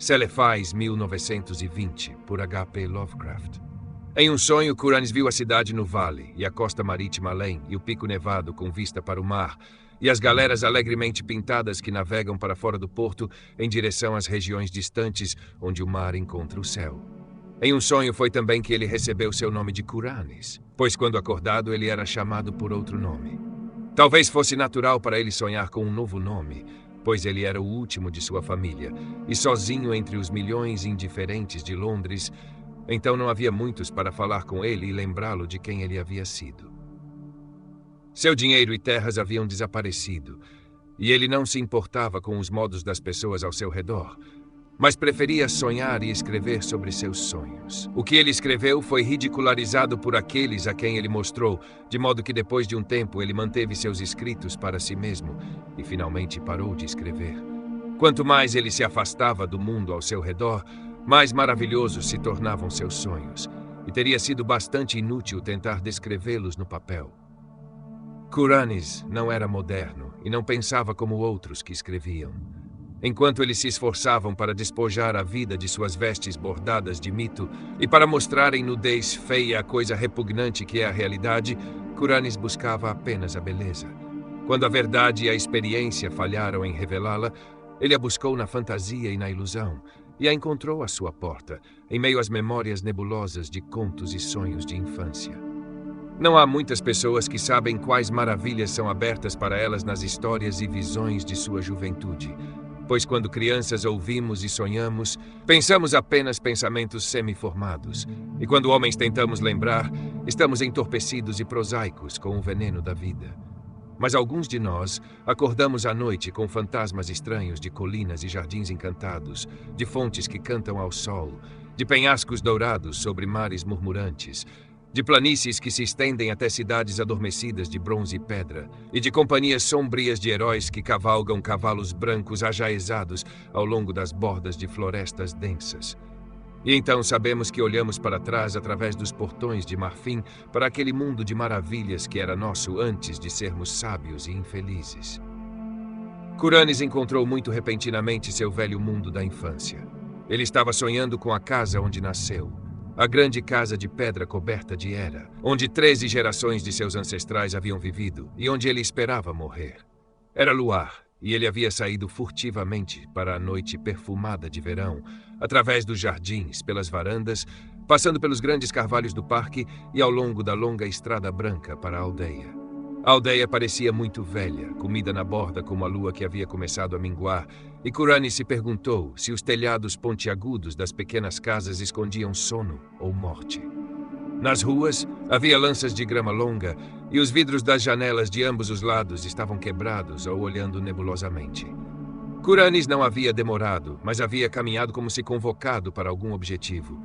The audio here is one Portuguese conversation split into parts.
Celefais, 1920, por H.P. Lovecraft. Em um sonho, Kuranes viu a cidade no vale, e a costa marítima além, e o pico nevado com vista para o mar, e as galeras alegremente pintadas que navegam para fora do porto em direção às regiões distantes onde o mar encontra o céu. Em um sonho foi também que ele recebeu seu nome de Kuranes, pois quando acordado ele era chamado por outro nome. Talvez fosse natural para ele sonhar com um novo nome, pois ele era o último de sua família, e sozinho entre os milhões indiferentes de Londres, então não havia muitos para falar com ele e lembrá-lo de quem ele havia sido. Seu dinheiro e terras haviam desaparecido, e ele não se importava com os modos das pessoas ao seu redor, mas preferia sonhar e escrever sobre seus sonhos. O que ele escreveu foi ridicularizado por aqueles a quem ele mostrou, de modo que depois de um tempo ele manteve seus escritos para si mesmo e finalmente parou de escrever. Quanto mais ele se afastava do mundo ao seu redor, mais maravilhosos se tornavam seus sonhos, e teria sido bastante inútil tentar descrevê-los no papel. Kuranes não era moderno e não pensava como outros que escreviam. Enquanto eles se esforçavam para despojar a vida de suas vestes bordadas de mito e para mostrar em nudez feia a coisa repugnante que é a realidade, Kuranes buscava apenas a beleza. Quando a verdade e a experiência falharam em revelá-la, ele a buscou na fantasia e na ilusão, e a encontrou à sua porta, em meio às memórias nebulosas de contos e sonhos de infância. Não há muitas pessoas que sabem quais maravilhas são abertas para elas nas histórias e visões de sua juventude, pois quando crianças ouvimos e sonhamos, pensamos apenas pensamentos semi-formados, e quando homens tentamos lembrar, estamos entorpecidos e prosaicos com o veneno da vida. Mas alguns de nós acordamos à noite com fantasmas estranhos de colinas e jardins encantados, de fontes que cantam ao sol, de penhascos dourados sobre mares murmurantes, de planícies que se estendem até cidades adormecidas de bronze e pedra, e de companhias sombrias de heróis que cavalgam cavalos brancos ajaezados ao longo das bordas de florestas densas. E então sabemos que olhamos para trás através dos portões de marfim para aquele mundo de maravilhas que era nosso antes de sermos sábios e infelizes. Kuranes encontrou muito repentinamente seu velho mundo da infância. Ele estava sonhando com a casa onde nasceu, a grande casa de pedra coberta de era, onde 13 gerações de seus ancestrais haviam vivido e onde ele esperava morrer. Era luar, e ele havia saído furtivamente para a noite perfumada de verão, através dos jardins, pelas varandas, passando pelos grandes carvalhos do parque e ao longo da longa estrada branca para a aldeia. A aldeia parecia muito velha, comida na borda como a lua que havia começado a minguar, e Kuranes se perguntou se os telhados pontiagudos das pequenas casas escondiam sono ou morte. Nas ruas, havia lanças de grama longa, e os vidros das janelas de ambos os lados estavam quebrados ou olhando nebulosamente. Kuranes não havia demorado, mas havia caminhado como se convocado para algum objetivo.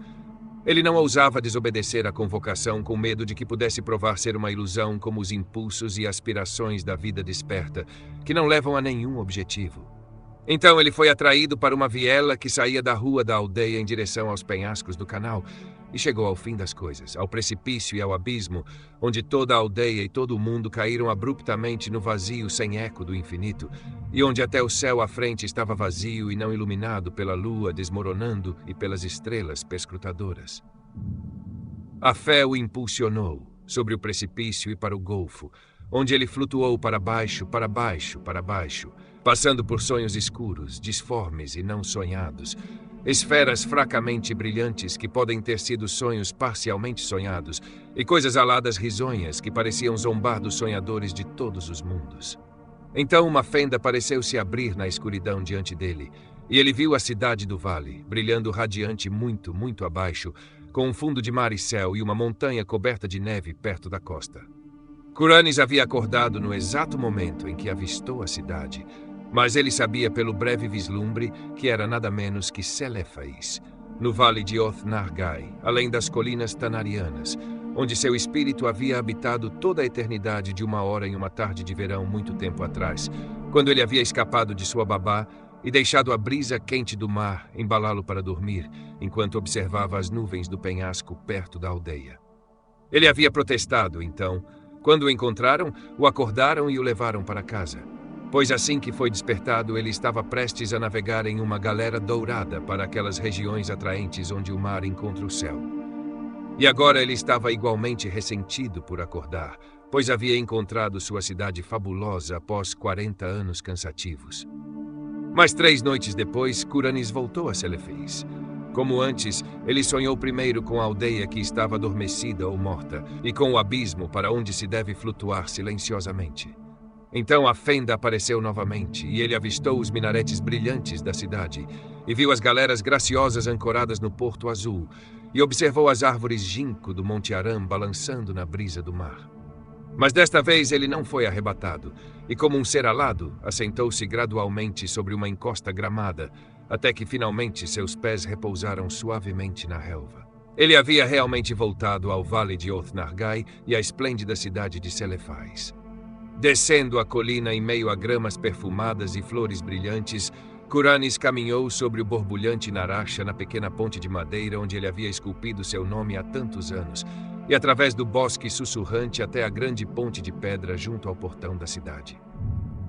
Ele não ousava desobedecer à convocação com medo de que pudesse provar ser uma ilusão como os impulsos e aspirações da vida desperta, que não levam a nenhum objetivo. Então ele foi atraído para uma viela que saía da rua da aldeia em direção aos penhascos do canal e chegou ao fim das coisas, ao precipício e ao abismo, onde toda a aldeia e todo o mundo caíram abruptamente no vazio sem eco do infinito, e onde até o céu à frente estava vazio e não iluminado pela lua desmoronando e pelas estrelas perscrutadoras. A fé o impulsionou sobre o precipício e para o golfo, onde ele flutuou para baixo, para baixo, para baixo, passando por sonhos escuros, disformes e não sonhados, esferas fracamente brilhantes que podem ter sido sonhos parcialmente sonhados, e coisas aladas risonhas que pareciam zombar dos sonhadores de todos os mundos. Então uma fenda pareceu se abrir na escuridão diante dele, e ele viu a cidade do vale, brilhando radiante muito, muito abaixo, com um fundo de mar e céu e uma montanha coberta de neve perto da costa. Kuranes havia acordado no exato momento em que avistou a cidade, mas ele sabia pelo breve vislumbre que era nada menos que Celefais, no vale de Oth-Nargai, além das colinas Tanarianas, onde seu espírito havia habitado toda a eternidade de uma hora em uma tarde de verão muito tempo atrás, quando ele havia escapado de sua babá e deixado a brisa quente do mar embalá-lo para dormir, enquanto observava as nuvens do penhasco perto da aldeia. Ele havia protestado, então. Quando o encontraram, o acordaram e o levaram para casa. pois assim que foi despertado, ele estava prestes a navegar em uma galera dourada para aquelas regiões atraentes onde o mar encontra o céu. E agora ele estava igualmente ressentido por acordar, pois havia encontrado sua cidade fabulosa após 40 anos cansativos. Mas 3 noites depois, Kuranes voltou a Celephis. Como antes, ele sonhou primeiro com a aldeia que estava adormecida ou morta, e com o abismo para onde se deve flutuar silenciosamente. Então a fenda apareceu novamente, e ele avistou os minaretes brilhantes da cidade, e viu as galeras graciosas ancoradas no Porto Azul, e observou as árvores ginkgo do Monte Aram balançando na brisa do mar. Mas desta vez ele não foi arrebatado, e como um ser alado, assentou-se gradualmente sobre uma encosta gramada, até que finalmente seus pés repousaram suavemente na relva. Ele havia realmente voltado ao vale de Oth-Nargai e à esplêndida cidade de Celephais. Descendo a colina em meio a gramas perfumadas e flores brilhantes, Kuranes caminhou sobre o borbulhante Naraxa na pequena ponte de madeira onde ele havia esculpido seu nome há tantos anos, e através do bosque sussurrante até a grande ponte de pedra junto ao portão da cidade.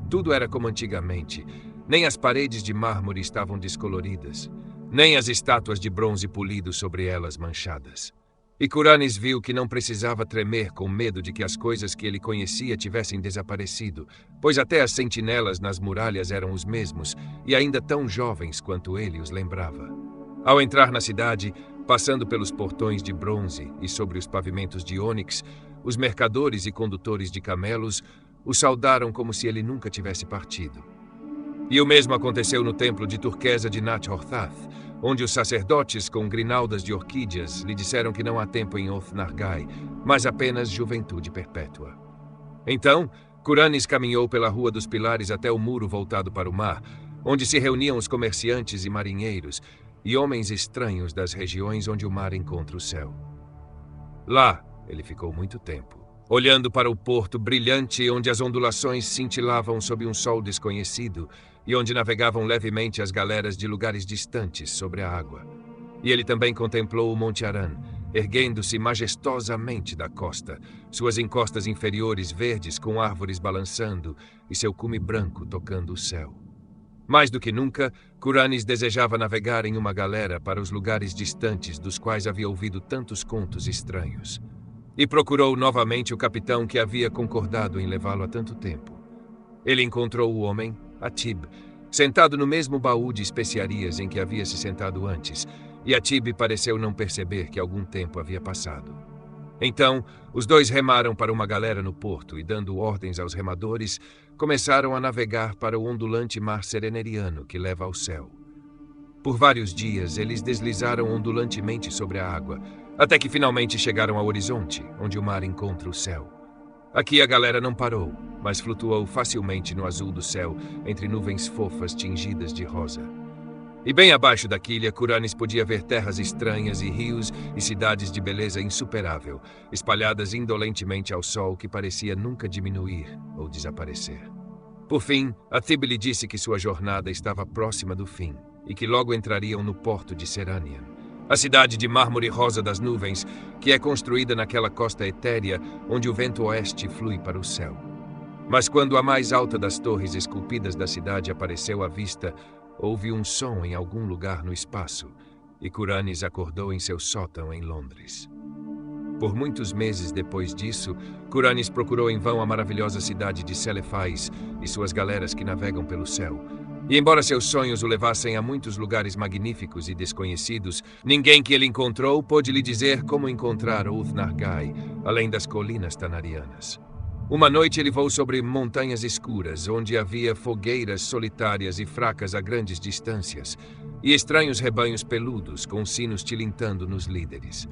Tudo era como antigamente. Nem as paredes de mármore estavam descoloridas, nem as estátuas de bronze polido sobre elas manchadas. E Kuranes viu que não precisava tremer com medo de que as coisas que ele conhecia tivessem desaparecido, pois até as sentinelas nas muralhas eram os mesmos e ainda tão jovens quanto ele os lembrava. Ao entrar na cidade, passando pelos portões de bronze e sobre os pavimentos de ônix, os mercadores e condutores de camelos o saudaram como se ele nunca tivesse partido. E o mesmo aconteceu no templo de turquesa de Nat-Horthath, onde os sacerdotes com grinaldas de orquídeas lhe disseram que não há tempo em Oth-Nargai, mas apenas juventude perpétua. Então, Kuranes caminhou pela Rua dos Pilares até o muro voltado para o mar, onde se reuniam os comerciantes e marinheiros, e homens estranhos das regiões onde o mar encontra o céu. Lá, ele ficou muito tempo, olhando para o porto brilhante onde as ondulações cintilavam sob um sol desconhecido e onde navegavam levemente as galeras de lugares distantes sobre a água. E ele também contemplou o Monte Aram, erguendo-se majestosamente da costa, suas encostas inferiores verdes com árvores balançando e seu cume branco tocando o céu. Mais do que nunca, Kuranes desejava navegar em uma galera para os lugares distantes dos quais havia ouvido tantos contos estranhos. E procurou novamente o capitão que havia concordado em levá-lo há tanto tempo. Ele encontrou o homem, Atib, sentado no mesmo baú de especiarias em que havia se sentado antes, e Atib pareceu não perceber que algum tempo havia passado. Então, os dois remaram para uma galera no porto e, dando ordens aos remadores, começaram a navegar para o ondulante mar sereneriano que leva ao céu. Por vários dias, eles deslizaram ondulantemente sobre a água, até que finalmente chegaram ao horizonte, onde o mar encontra o céu. Aqui a galera não parou, mas flutuou facilmente no azul do céu, entre nuvens fofas tingidas de rosa. E bem abaixo da quilha, Kuranes podia ver terras estranhas e rios e cidades de beleza insuperável, espalhadas indolentemente ao sol que parecia nunca diminuir ou desaparecer. Por fim, Atib lhe disse que sua jornada estava próxima do fim e que logo entrariam no porto de Seranian, a cidade de mármore rosa das nuvens, que é construída naquela costa etérea onde o vento oeste flui para o céu. Mas quando a mais alta das torres esculpidas da cidade apareceu à vista, houve um som em algum lugar no espaço, e Kuranes acordou em seu sótão em Londres. Por muitos meses depois disso, Kuranes procurou em vão a maravilhosa cidade de Celephais e suas galeras que navegam pelo céu. E embora seus sonhos o levassem a muitos lugares magníficos e desconhecidos, ninguém que ele encontrou pôde lhe dizer como encontrar Oth-Nargai, além das colinas tanarianas. Uma noite ele voou sobre montanhas escuras, onde havia fogueiras solitárias e fracas a grandes distâncias, e estranhos rebanhos peludos com sinos tilintando nos líderes.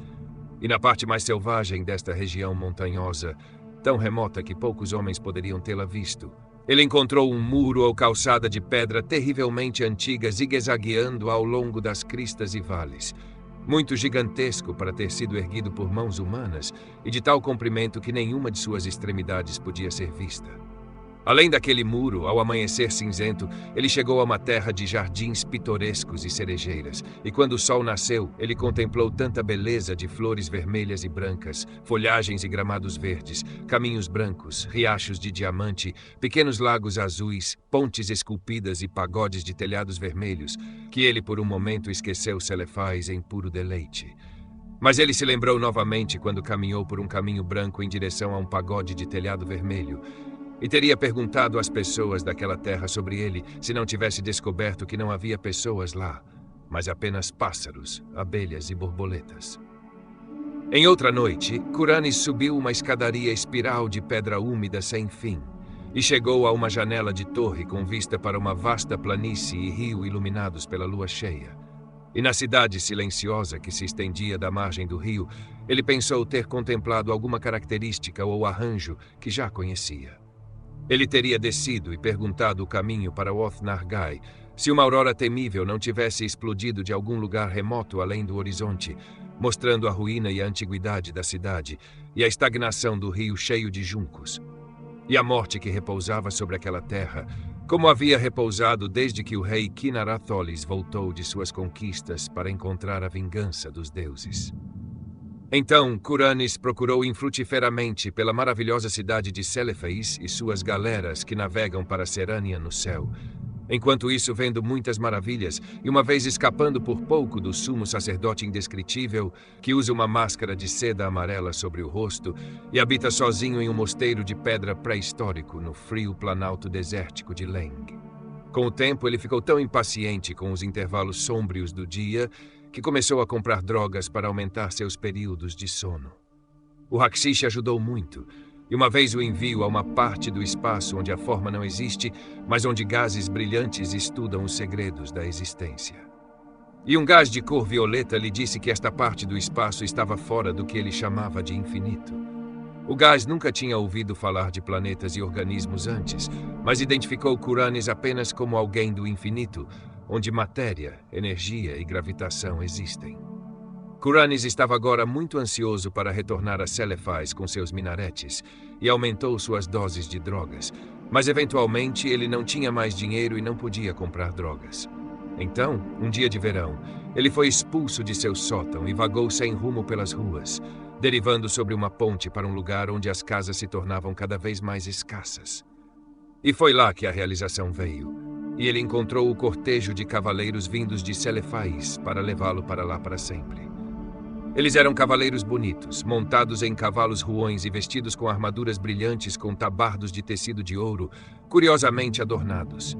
E na parte mais selvagem desta região montanhosa, tão remota que poucos homens poderiam tê-la visto, ele encontrou um muro ou calçada de pedra terrivelmente antiga zigue-zagueando ao longo das cristas e vales, muito gigantesco para ter sido erguido por mãos humanas e de tal comprimento que nenhuma de suas extremidades podia ser vista. Além daquele muro, ao amanhecer cinzento, ele chegou a uma terra de jardins pitorescos e cerejeiras, e quando o sol nasceu, ele contemplou tanta beleza de flores vermelhas e brancas, folhagens e gramados verdes, caminhos brancos, riachos de diamante, pequenos lagos azuis, pontes esculpidas e pagodes de telhados vermelhos, que ele por um momento esqueceu Celefais em puro deleite. Mas ele se lembrou novamente quando caminhou por um caminho branco em direção a um pagode de telhado vermelho, e teria perguntado às pessoas daquela terra sobre ele se não tivesse descoberto que não havia pessoas lá, mas apenas pássaros, abelhas e borboletas. Em outra noite, Kuranes subiu uma escadaria espiral de pedra úmida sem fim e chegou a uma janela de torre com vista para uma vasta planície e rio iluminados pela lua cheia. E na cidade silenciosa que se estendia da margem do rio, ele pensou ter contemplado alguma característica ou arranjo que já conhecia. Ele teria descido e perguntado o caminho para Oth-Nargai se uma aurora temível não tivesse explodido de algum lugar remoto além do horizonte, mostrando a ruína e a antiguidade da cidade e a estagnação do rio cheio de juncos. E a morte que repousava sobre aquela terra, como havia repousado desde que o rei Kinaratholis voltou de suas conquistas para encontrar a vingança dos deuses. Então, Kuranes procurou infrutiferamente pela maravilhosa cidade de Celefais e suas galeras que navegam para Serânia no céu. Enquanto isso, vendo muitas maravilhas, e uma vez escapando por pouco do sumo sacerdote indescritível, que usa uma máscara de seda amarela sobre o rosto e habita sozinho em um mosteiro de pedra pré-histórico no frio planalto desértico de Leng. Com o tempo, ele ficou tão impaciente com os intervalos sômbrios do dia que começou a comprar drogas para aumentar seus períodos de sono. O Hakshish ajudou muito, e uma vez o envio a uma parte do espaço onde a forma não existe, mas onde gases brilhantes estudam os segredos da existência. E um gás de cor violeta lhe disse que esta parte do espaço estava fora do que ele chamava de infinito. O gás nunca tinha ouvido falar de planetas e organismos antes, mas identificou Kuranes apenas como alguém do infinito, onde matéria, energia e gravitação existem. Kuranes estava agora muito ansioso para retornar a Celefais com seus minaretes e aumentou suas doses de drogas, mas eventualmente ele não tinha mais dinheiro e não podia comprar drogas. Então, um dia de verão, ele foi expulso de seu sótão e vagou sem rumo pelas ruas, derivando sobre uma ponte para um lugar onde as casas se tornavam cada vez mais escassas. E foi lá que a realização veio, e ele encontrou o cortejo de cavaleiros vindos de Celefais para levá-lo para lá para sempre. Eles eram cavaleiros bonitos, montados em cavalos ruões e vestidos com armaduras brilhantes com tabardos de tecido de ouro, curiosamente adornados.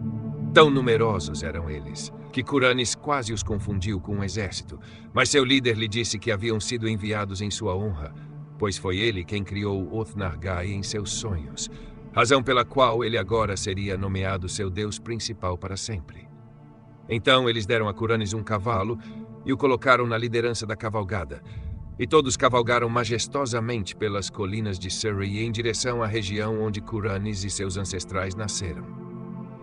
Tão numerosos eram eles, que Kuranes quase os confundiu com um exército, mas seu líder lhe disse que haviam sido enviados em sua honra, pois foi ele quem criou Oth-Nargai em seus sonhos, razão pela qual ele agora seria nomeado seu deus principal para sempre. Então eles deram a Kuranes um cavalo e o colocaram na liderança da cavalgada, e todos cavalgaram majestosamente pelas colinas de Surrey em direção à região onde Kuranes e seus ancestrais nasceram.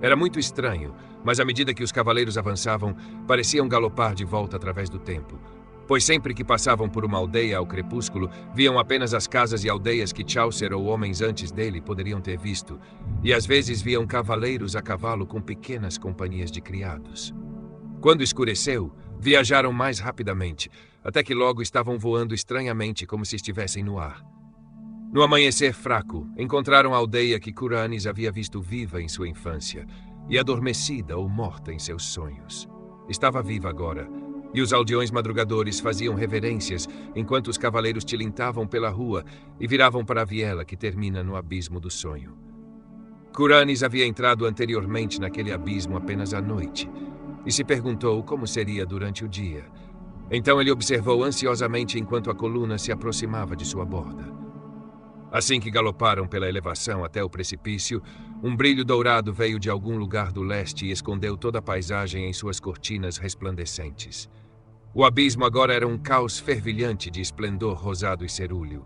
Era muito estranho, mas à medida que os cavaleiros avançavam, pareciam galopar de volta através do tempo, pois sempre que passavam por uma aldeia ao crepúsculo, viam apenas as casas e aldeias que Chaucer ou homens antes dele poderiam ter visto, e às vezes viam cavaleiros a cavalo com pequenas companhias de criados. Quando escureceu, viajaram mais rapidamente, até que logo estavam voando estranhamente como se estivessem no ar. No amanhecer fraco, encontraram a aldeia que Kuranes havia visto viva em sua infância, e adormecida ou morta em seus sonhos. Estava viva agora, e os aldeões madrugadores faziam reverências enquanto os cavaleiros tilintavam pela rua e viravam para a viela que termina no abismo do sonho. Kuranes havia entrado anteriormente naquele abismo apenas à noite, e se perguntou como seria durante o dia. Então ele observou ansiosamente enquanto a coluna se aproximava de sua borda. Assim que galoparam pela elevação até o precipício, um brilho dourado veio de algum lugar do leste e escondeu toda a paisagem em suas cortinas resplandecentes. O abismo agora era um caos fervilhante de esplendor rosado e cerúleo.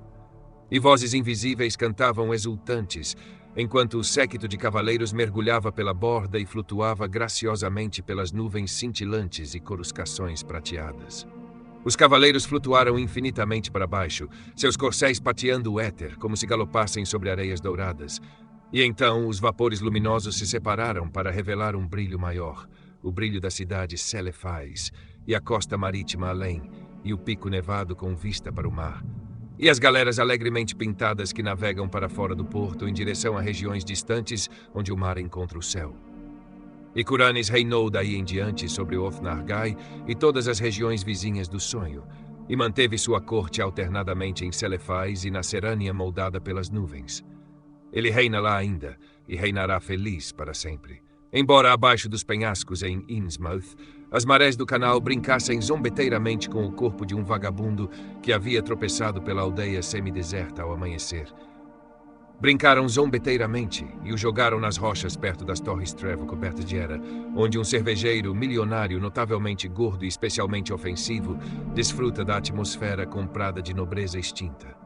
E vozes invisíveis cantavam exultantes, enquanto o séquito de cavaleiros mergulhava pela borda e flutuava graciosamente pelas nuvens cintilantes e coruscações prateadas. Os cavaleiros flutuaram infinitamente para baixo, seus corcéis pateando o éter, como se galopassem sobre areias douradas. E então os vapores luminosos se separaram para revelar um brilho maior, o brilho da cidade Celefais, e a costa marítima além, e o pico nevado com vista para o mar. E as galeras alegremente pintadas que navegam para fora do porto em direção a regiões distantes onde o mar encontra o céu. E Khuranes reinou daí em diante sobre Oth-Nargai e todas as regiões vizinhas do sonho, e manteve sua corte alternadamente em Celefais e na Serânia moldada pelas nuvens. Ele reina lá ainda, e reinará feliz para sempre. Embora abaixo dos penhascos em Innsmouth, as marés do canal brincassem zombeteiramente com o corpo de um vagabundo que havia tropeçado pela aldeia semideserta ao amanhecer. Brincaram zombeteiramente e o jogaram nas rochas perto das torres Trevo cobertas de era, onde um cervejeiro milionário notavelmente gordo e especialmente ofensivo desfruta da atmosfera comprada de nobreza extinta.